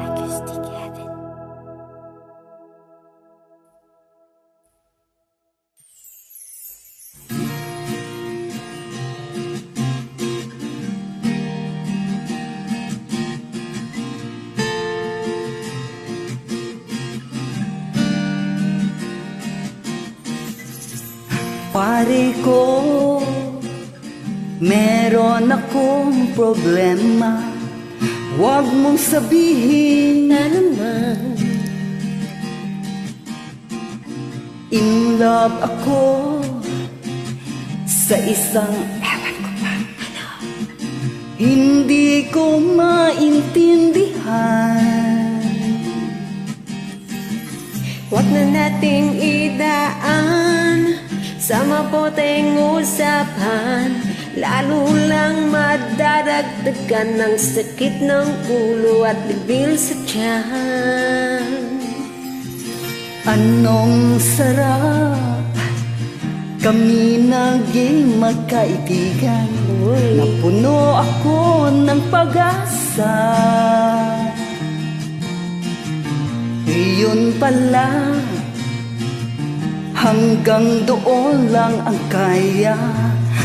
Acoustic Heaven. Pare ko, meron akong problema. Huwag mong sabihin Na naman, in love ako sa isang ewan ko pa. Hindi ko maintindihan. huwag na nating idaan sa mapoteng usapan. Lalo lang madadagdagan ng sakit ng ulo at bibil sa tiyan. Anong sarap kami naging magkaibigan. Napuno ako ng pag-asa. Iyon pala, hanggang doon lang ang kaya.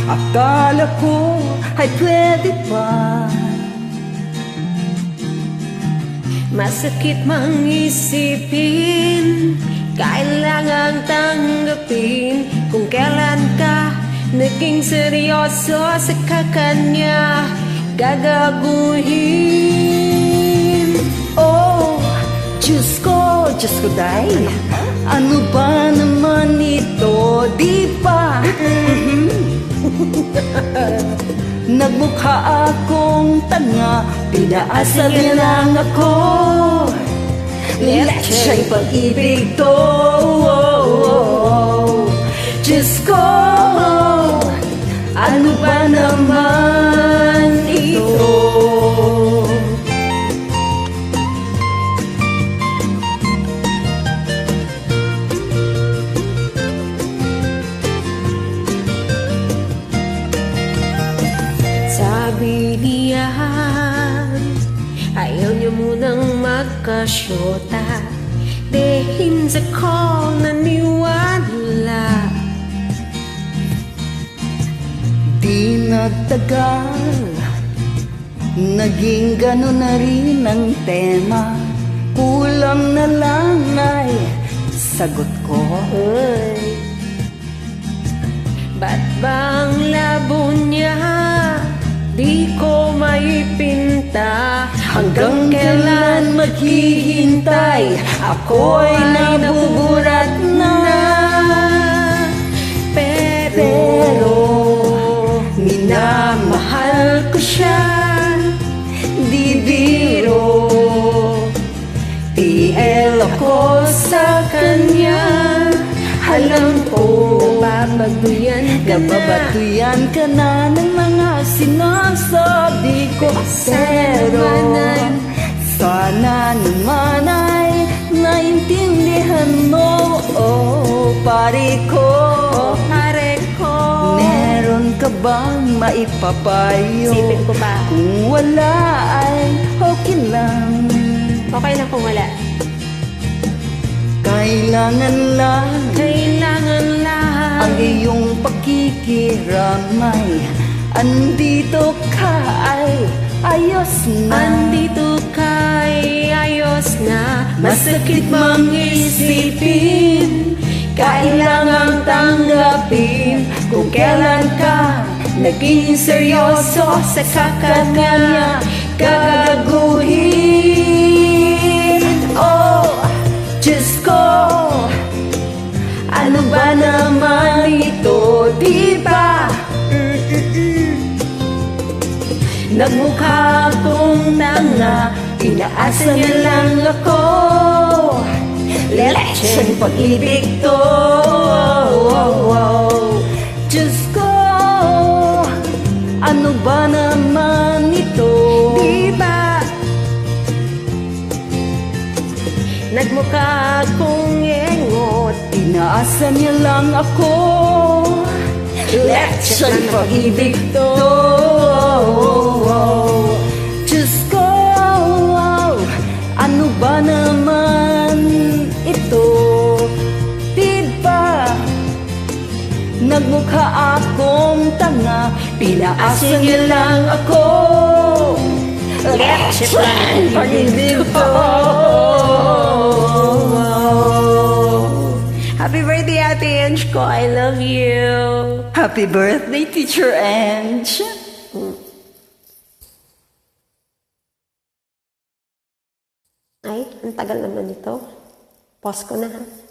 Akala ko ay pwede pa. Masakit mang isipin, kailangang tanggapin. Kung kailan ka naging seryoso sa kakanya, gagaguhin. Oh, Diyos ko day. Ano ba naman ito, di ba? Nagmukha akong tanga, pinaasa niya lang ako. Lecha'y pag-ibig to. Diyos ko, ano ba naman ito? Sabi niya, ayaw niya munang magkasyota. Dehin sa ko naniwala. Di nagtagal, naging gano'n na rin ang tema. Kulang na lang ay sagot ko. Uy, ba't bang labo niya di ko maipinta? Hanggang kailan maghihintay, ako'y nabuburat na. Pero minamahal ko siya, di biro. TL ako sa kanya, alam ko nababatuyan ka na ng mga sinasabi ko. Pero sana naman ay naintindihan mo, oh pare ko. Meron ka bang maipapayo? Isipin ko pa. Kung wala ay okay lang. Okay lang kung wala. Kailangan lang ang lang iyong pakikiramay. Andito ka ay ayos na. andito kay ayos na. Masakit mang isipin, kailangang tanggapin. Kung kailan ka naging seryoso sa kakanya, gagaguhin. Oh, Diyos ko, ano ba naman ito, di ba? Nagmukha akong tanga, inaasa niya lang ako. Lecha'y pag-ibig to. Diyos ko, ano ba naman ito, Di ba? Nagmukha akong engot. inaasa niya lang ako. Lecha'y pag-ibig to. Diyos ko, Pinaasa niya lang ako. Let's Pag-ibig ko. Happy birthday, Ate Ange ko. I love you. Happy birthday, Teacher Ange. Ay, ang tagal naman ito. Pause ko na ha.